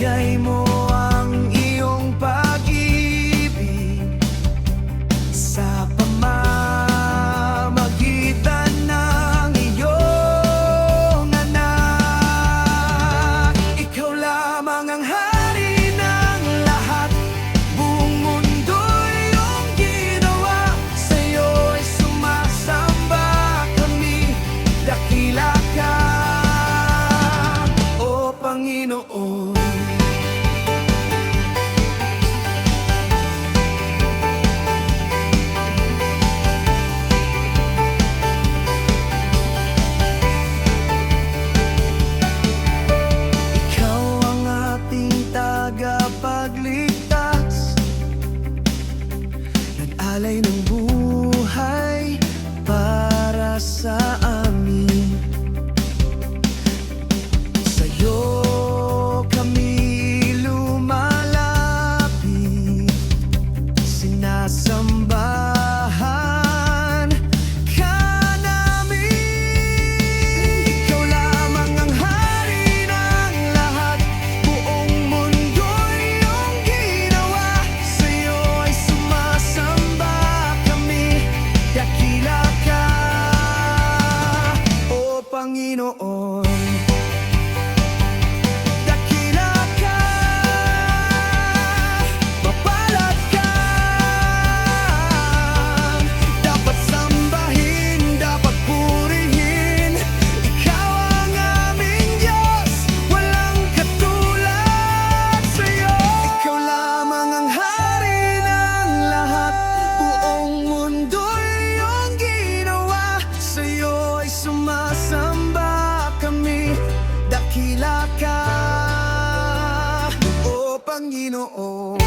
ibigay mo ang iyong pag-ibig sa pamamagitan ng iyong anak. Ikaw lamang ang hari ng lahat, buong mundo'y iyong ginawa. Sa'yo'y sumasamba kami, dakila ka, O Panginoon. Tagapagligtas, nag-alay ng buhay para sa amin. Sa'yo kami lumalapit, sinasambahan ka namin. Ikaw lamang ang hari ng lahat, buong mundo Panginoon. Dakila ka, mapalad ka, dapat sambahin, dapat purihin. Ikaw ang aming Diyos, walang katulad sa'yo. Ikaw lamang ang hari ng lahat, buong mundo'y iyong ginawa. Sa'yo'y sumasamba kami, dakila ka, O Panginoon.